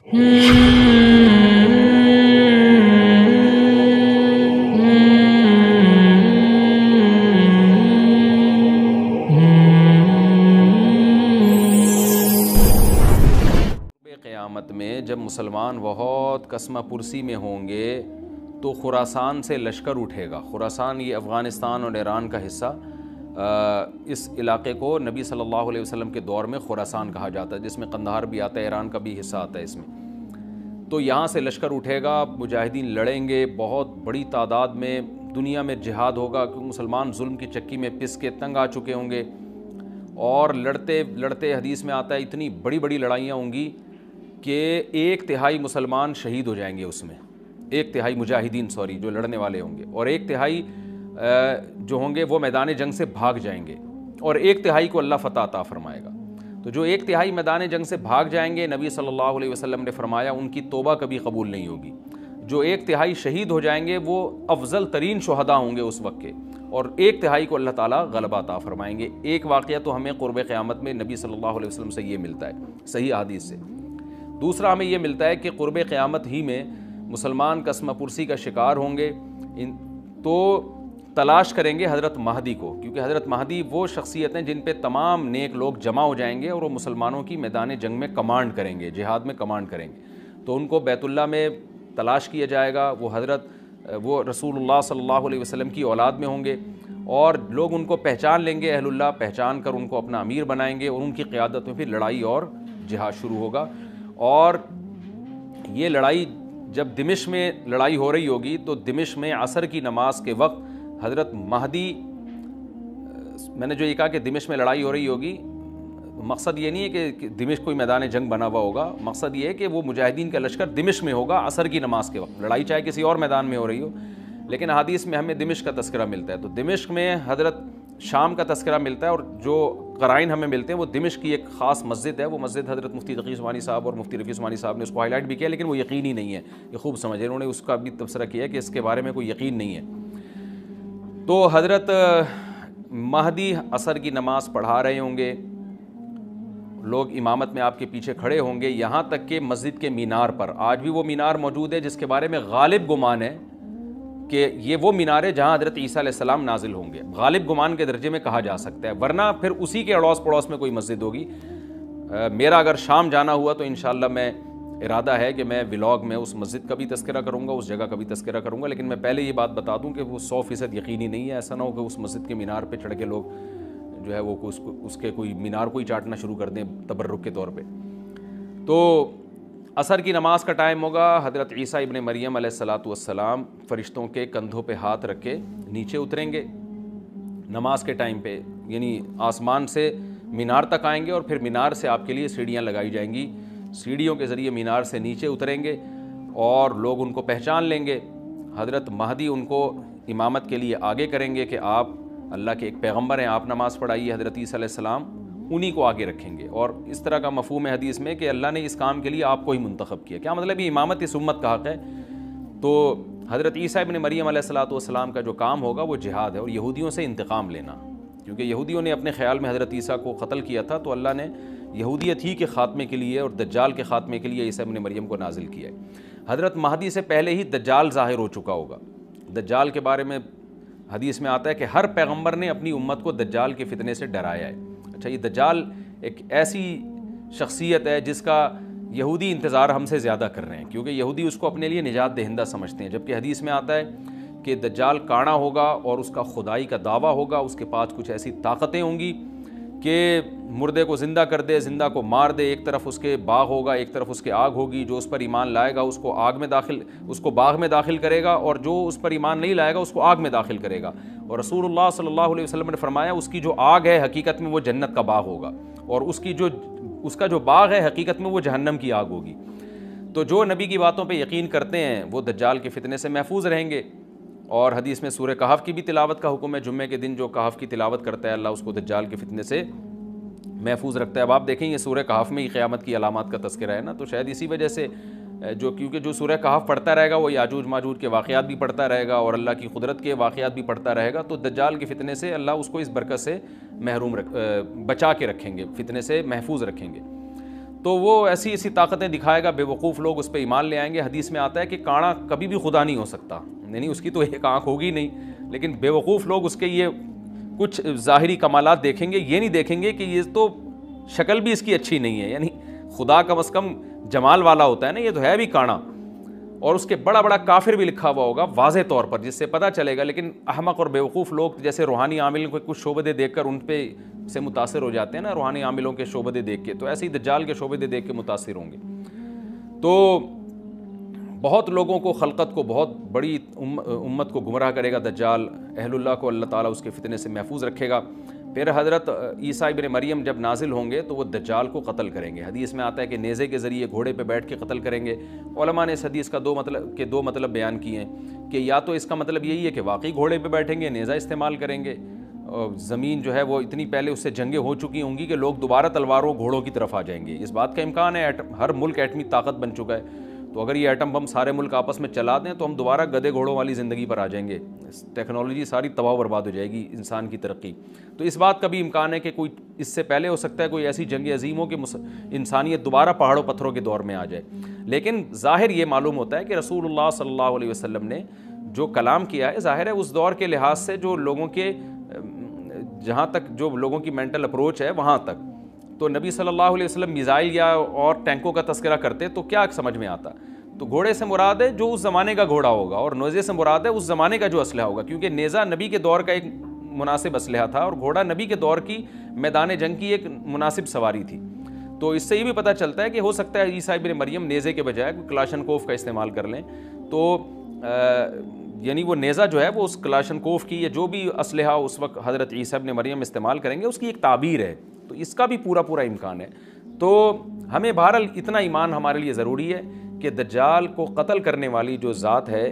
قیامت میں جب مسلمان بہت قسمہ پرسی میں ہوں گے تو خراسان سے لشکر اٹھے گا۔ خراسان یہ افغانستان اور ایران کا حصہ، اس علاقے کو نبی صلی اللہ علیہ وسلم کے دور میں خراسان کہا جاتا ہے، جس میں قندھار بھی آتا ہے، ایران کا بھی حصہ آتا ہے اس میں۔ تو یہاں سے لشکر اٹھے گا، مجاہدین لڑیں گے، بہت بڑی تعداد میں دنیا میں جہاد ہوگا، کیونکہ مسلمان ظلم کی چکی میں پس کے تنگ آ چکے ہوں گے، اور لڑتے لڑتے حدیث میں آتا ہے اتنی بڑی بڑی لڑائیاں ہوں گی کہ 1/3 مسلمان شہید ہو جائیں گے اس میں، 1/3 مجاہدین جو لڑنے والے ہوں گے، اور 1/3 جو ہوں گے وہ میدان جنگ سے بھاگ جائیں گے، اور 1/3 کو اللہ فتح عطا فرمائے گا۔ تو جو 1/3 میدان جنگ سے بھاگ جائیں گے، نبی صلی اللہ علیہ وسلم نے فرمایا ان کی توبہ کبھی قبول نہیں ہوگی۔ جو 1/3 شہید ہو جائیں گے وہ افضل ترین شہداء ہوں گے اس وقت کے، اور 1/3 کو اللہ تعالیٰ غلبہ عطا فرمائیں گے۔ ایک واقعہ تو ہمیں قرب قیامت میں نبی صلی اللہ علیہ وسلم سے یہ ملتا ہے صحیح حدیث سے۔ دوسرا ہمیں یہ ملتا ہے کہ قرب قیامت ہی میں مسلمان قسمہ پرسی کا شکار ہوں گے تو تلاش کریں گے حضرت مہدی کو، کیونکہ حضرت مہدی وہ شخصیت ہیں جن پہ تمام نیک لوگ جمع ہو جائیں گے اور وہ مسلمانوں کی میدان جنگ میں کمانڈ کریں گے، جہاد میں کمانڈ کریں گے۔ تو ان کو بیت اللہ میں تلاش کیا جائے گا، وہ رسول اللہ صلی اللہ علیہ وسلم کی اولاد میں ہوں گے، اور لوگ ان کو پہچان لیں گے، اہل اللہ پہچان کر ان کو اپنا امیر بنائیں گے، اور ان کی قیادت میں پھر لڑائی اور جہاد شروع ہوگا۔ اور یہ لڑائی جب دمشق میں لڑائی ہو رہی ہوگی تو دمشق میں عصر کی نماز کے وقت حضرت مہدی، میں نے جو یہ کہا کہ دمشق میں لڑائی ہو رہی ہوگی، مقصد یہ نہیں ہے کہ دمشق کوئی میدان جنگ بنا ہوا ہوگا، مقصد یہ ہے کہ وہ مجاہدین کا لشکر دمشق میں ہوگا عصر کی نماز کے وقت، لڑائی چاہے کسی اور میدان میں ہو رہی ہو، لیکن حدیث میں ہمیں دمشق کا تذکرہ ملتا ہے۔ تو دمشق میں حضرت شام کا تذکرہ ملتا ہے، اور جو قرائن ہمیں ملتے ہیں وہ دمشق کی ایک خاص مسجد ہے، وہ مسجد حضرت مفتی تقی عثمانی صاحب اور مفتی رفیع عثمانی صاحب نے اس کو ہائی لائٹ بھی کیا، لیکن وہ یقینی نہیں ہے، یہ خوب سمجھے، انہوں نے اس کا بھی تبصرہ کیا ہے کہ اس کے بارے میں کوئی یقین نہیں ہے۔ تو حضرت مہدی عصر کی نماز پڑھا رہے ہوں گے، لوگ امامت میں آپ کے پیچھے کھڑے ہوں گے، یہاں تک کہ مسجد کے مینار پر، آج بھی وہ مینار موجود ہے جس کے بارے میں غالب گمان ہے کہ یہ وہ مینار ہے جہاں حضرت عیسیٰ علیہ السلام نازل ہوں گے، غالب گمان کے درجے میں کہا جا سکتا ہے، ورنہ پھر اسی کے اڑوس پڑوس میں کوئی مسجد ہوگی۔ میرا اگر شام جانا ہوا تو انشاءاللہ میں ارادہ ہے کہ میں ولاگ میں اس مسجد کا بھی تذکرہ کروں گا، اس جگہ کا بھی تذکرہ کروں گا، لیکن میں پہلے یہ بات بتا دوں کہ وہ 100% یقینی نہیں ہے، ایسا نہ ہو کہ اس مسجد کے مینار پہ چڑھ کے لوگ جو ہے وہ اس کے کوئی مینار کو ہی چاٹنا شروع کر دیں تبرک کے طور پہ۔ تو عصر کی نماز کا ٹائم ہوگا، حضرت عیسیٰ ابن مریم علیہ السلام فرشتوں کے کندھوں پہ ہاتھ رکھ کے نیچے اتریں گے نماز کے ٹائم پہ، یعنی آسمان سے مینار تک آئیں گے، اور پھر مینار سے آپ کے لیے سیڑھیاں لگائی جائیں گی، سیڑھیوں کے ذریعے مینار سے نیچے اتریں گے اور لوگ ان کو پہچان لیں گے۔ حضرت مہدی ان کو امامت کے لیے آگے کریں گے کہ آپ اللہ کے ایک پیغمبر ہیں، آپ نماز پڑھائیے، حضرت عیسیٰ علیہ السلام انہی کو آگے رکھیں گے، اور اس طرح کا مفہوم ہے حدیث میں کہ اللہ نے اس کام کے لیے آپ کو ہی منتخب کیا۔ کیا مطلب یہ امامت اس امت کا حق ہے؟ تو حضرت عیسیٰ ابن مریم علیہ السلام کا جو کام ہوگا وہ جہاد ہے، اور یہودیوں سے انتقام لینا، کیونکہ یہودیوں نے اپنے خیال میں حضرت عیسیٰ کو قتل کیا تھا، تو اللہ نے یہودیت ہی کے خاتمے کے لیے اور دجال کے خاتمے کے لیے عیسیٰ ابن مریم کو نازل کیا ہے۔ حضرت مہدی سے پہلے ہی دجال ظاہر ہو چکا ہوگا۔ دجال کے بارے میں حدیث میں آتا ہے کہ ہر پیغمبر نے اپنی امت کو دجال کے فتنے سے ڈرایا ہے۔ اچھا، یہ دجال ایک ایسی شخصیت ہے جس کا یہودی انتظار ہم سے زیادہ کر رہے ہیں، کیونکہ یہودی اس کو اپنے لیے نجات دہندہ سمجھتے ہیں، جبکہ حدیث میں آتا ہے کہ دجال کانا ہوگا اور اس کا خدائی کا دعویٰ ہوگا، اس کے پاس کچھ ایسی طاقتیں ہوں گی کہ مردے کو زندہ کر دے، زندہ کو مار دے، ایک طرف اس کے باغ ہوگا، ایک طرف اس کے آگ ہوگی، جو اس پر ایمان لائے گا اس کو باغ میں داخل کرے گا، اور جو اس پر ایمان نہیں لائے گا اس کو آگ میں داخل کرے گا۔ اور رسول اللہ صلی اللہ علیہ وسلم نے فرمایا اس کی جو آگ ہے حقیقت میں وہ جنت کا باغ ہوگا، اور اس کا جو باغ ہے حقیقت میں وہ جہنم کی آگ ہوگی۔ تو جو نبی کی باتوں پہ یقین کرتے ہیں وہ دجال کے فتنے سے محفوظ رہیں گے، اور حدیث میں سورہ کہف کی بھی تلاوت کا حکم ہے، جمعے کے دن جو کہف کی تلاوت کرتا ہے اللہ اس کو دجال کے فتنے سے محفوظ رکھتا ہے۔ اب آپ دیکھیں یہ سورہ کہف میں ہی قیامت کی علامات کا تذکرہ ہے نا، تو شاید اسی وجہ سے کیونکہ جو سورہ کہف پڑھتا رہے گا وہ یاجوج ماجوج کے واقعات بھی پڑھتا رہے گا اور اللہ کی قدرت کے واقعات بھی پڑھتا رہے گا، تو دجال کے فتنے سے اللہ اس کو اس برکت سے بچا کے رکھیں گے، فتنے سے محفوظ رکھیں گے۔ تو وہ ایسی ایسی طاقتیں دکھائے گا، بیوقوف لوگ اس پہ ایمان لے آئیں گے۔ حدیث میں آتا ہے کہ کاڑا کبھی بھی خدا نہیں ہو سکتا، یعنی اس کی تو ایک آنکھ ہوگی نہیں، لیکن بیوقوف لوگ اس کے یہ کچھ ظاہری کمالات دیکھیں گے، یہ نہیں دیکھیں گے کہ یہ تو شکل بھی اس کی اچھی نہیں ہے، یعنی خدا کم از کم جمال والا ہوتا ہے نا، یہ تو ہے بھی کانا، اور اس کے بڑا بڑا کافر بھی لکھا ہوا ہوگا واضح طور پر، جس سے پتہ چلے گا۔ لیکن احمق اور بیوقوف لوگ جیسے روحانی عاملوں کے کچھ شعبدے دیکھ کر ان پہ سے متاثر ہو جاتے ہیں نا، روحانی عاملوں کے شعبدے دیکھ کے، تو ایسے ہی دجال کے شعبدے دیکھ کے متاثر ہوں گے۔ تو بہت لوگوں کو، خلقت کو، بہت بڑی امت کو گمراہ کرے گا دجال، اہل اللہ کو اللہ تعالیٰ اس کے فتنے سے محفوظ رکھے گا۔ پھر حضرت عیسیٰ ابن مریم جب نازل ہوں گے تو وہ دجال کو قتل کریں گے۔ حدیث میں آتا ہے کہ نیزے کے ذریعے گھوڑے پہ بیٹھ کے قتل کریں گے۔ علماء نے اس حدیث کا دو مطلب بیان کیے ہیں کہ یا تو اس کا مطلب یہی ہے کہ واقعی گھوڑے پہ بیٹھیں گے، نیزہ استعمال کریں گے، زمین جو ہے وہ اتنی پہلے اس سے جنگیں ہو چکی ہوں گی کہ لوگ دوبارہ تلواروں گھوڑوں کی طرف آ جائیں گے۔ اس بات کا امکان ہے، ہر ملک ایٹمی طاقت بن چکا ہے، تو اگر یہ ایٹم بم سارے ملک آپس میں چلا دیں تو ہم دوبارہ گدھے گھوڑوں والی زندگی پر آ جائیں گے، ٹیکنالوجی ساری تباہ و برباد ہو جائے گی، انسان کی ترقی۔ تو اس بات کا بھی امکان ہے کہ کوئی اس سے پہلے ہو سکتا ہے کوئی ایسی جنگ عظیم ہو کہ انسانیت دوبارہ پہاڑوں پتھروں کے دور میں آ جائے۔ لیکن ظاہر یہ معلوم ہوتا ہے کہ رسول اللہ صلی اللہ علیہ وسلم نے جو کلام کیا ہے، ظاہر ہے اس دور کے لحاظ سے جو لوگوں کے، جہاں تک جو لوگوں کی مینٹل اپروچ ہے وہاں تک، تو نبی صلی اللہ علیہ وسلم میزائل یا اور ٹینکوں کا تذکرہ کرتے تو کیا سمجھ میں آتا؟ تو گھوڑے سے مراد ہے جو اس زمانے کا گھوڑا ہوگا، اور نیزے سے مراد ہے اس زمانے کا جو اسلحہ ہوگا، کیونکہ نیزہ نبی کے دور کا ایک مناسب اسلحہ تھا اور گھوڑا نبی کے دور کی میدان جنگ کی ایک مناسب سواری تھی۔ تو اس سے یہ بھی پتہ چلتا ہے کہ ہو سکتا ہے عیسیٰ ابن مریم نیزے کے بجائے کلاشنکوف کا استعمال کر لیں، تو یعنی وہ نیزہ جو ہے وہ اس کلاشنکوف کی یا جو بھی اسلحہ اس وقت حضرت عیسیٰ ابن مریم استعمال کریں گے اس کی ایک تعبیر ہے، تو اس کا بھی پورا امکان ہے۔ تو ہمیں بہرحال اتنا ایمان ہمارے لیے ضروری ہے کہ دجال کو قتل کرنے والی جو ذات ہے،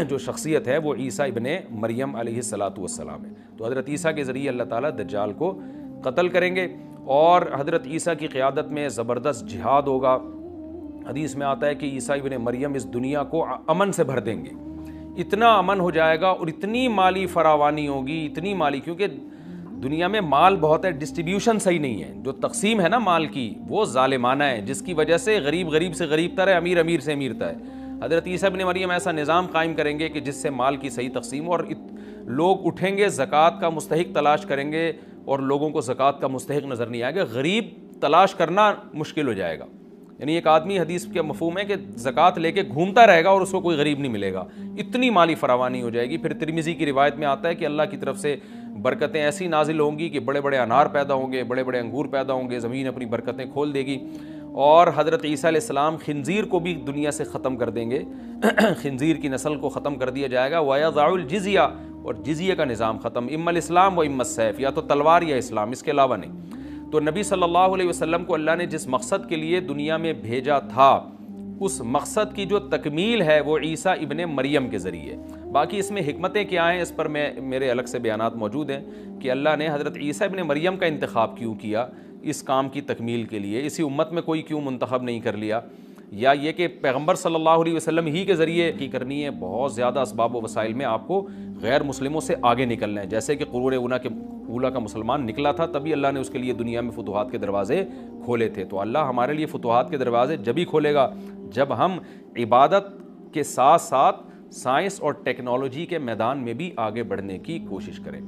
جو شخصیت ہے، وہ عیسیٰ ابن مریم علیہ الصلاۃ والسلام ہے۔ تو حضرت عیسیٰ کے ذریعے اللہ تعالیٰ دجال کو قتل کریں گے، اور حضرت عیسیٰ کی قیادت میں زبردست جہاد ہوگا۔ حدیث میں آتا ہے کہ عیسیٰ ابن مریم اس دنیا کو امن سے بھر دیں گے، اتنا امن ہو جائے گا اور اتنی مالی فراوانی ہوگی، اتنی مالی، کیونکہ دنیا میں مال بہت ہے، ڈسٹریبیوشن صحیح نہیں ہے، جو تقسیم ہے نا مال کی وہ ظالمانہ ہے، جس کی وجہ سے غریب غریب سے غریب تر ہے، امیر امیر سے امیر تر ہے۔ حضرت عیسیٰ ابن مریم ایسا نظام قائم کریں گے کہ جس سے مال کی صحیح تقسیم، اور لوگ اٹھیں گے زکوٰۃ کا مستحق تلاش کریں گے اور لوگوں کو زکوٰۃ کا مستحق نظر نہیں آئے گا، غریب تلاش کرنا مشکل ہو جائے گا۔ یعنی ایک آدمی، حدیث کے مفہوم ہے کہ زکوٰۃ لے کے گھومتا رہے گا اور اس کو کوئی غریب نہیں ملے گا، اتنی مالی فراوانی ہو جائے گی۔ پھر ترمذی کی روایت میں آتا ہے کہ اللہ کی طرف سے برکتیں ایسی نازل ہوں گی کہ بڑے بڑے انار پیدا ہوں گے، بڑے بڑے انگور پیدا ہوں گے، زمین اپنی برکتیں کھول دے گی، اور حضرت عیسیٰ علیہ السلام خنزیر کو بھی دنیا سے ختم کر دیں گے، خنزیر کی نسل کو ختم کر دیا جائے گا، وَيَضَعُ الْجِزْيَةَ، اور جزیہ کا نظام ختم، اما الاسلام و اما السیف، یا تو تلوار یا اسلام، اس کے علاوہ نہیں۔ تو نبی صلی اللہ علیہ وسلم کو اللہ نے جس مقصد کے لیے دنیا میں بھیجا تھا، اس مقصد کی جو تکمیل ہے وہ عیسیٰ ابن مریم کے ذریعے۔ باقی اس میں حکمتیں کیا ہیں اس پر میرے الگ سے بیانات موجود ہیں کہ اللہ نے حضرت عیسیٰ ابن مریم کا انتخاب کیوں کیا اس کام کی تکمیل کے لیے، اسی امت میں کوئی کیوں منتخب نہیں کر لیا، یا یہ کہ پیغمبر صلی اللہ علیہ وسلم ہی کے ذریعے کی کرنی ہے۔ بہت زیادہ اسباب و وسائل میں آپ کو غیر مسلموں سے آگے نکلنا ہے، جیسے کہ قرون اولیٰ کا مسلمان نکلا تھا، تبھی اللہ نے اس کے لیے دنیا میں فتوحات کے دروازے کھولے تھے۔ تو اللہ ہمارے لیے فتوحات کے دروازے جبھی کھولے گا جب ہم عبادت کے ساتھ ساتھ سائنس اور ٹیکنالوجی کے میدان میں بھی آگے بڑھنے کی کوشش کریں۔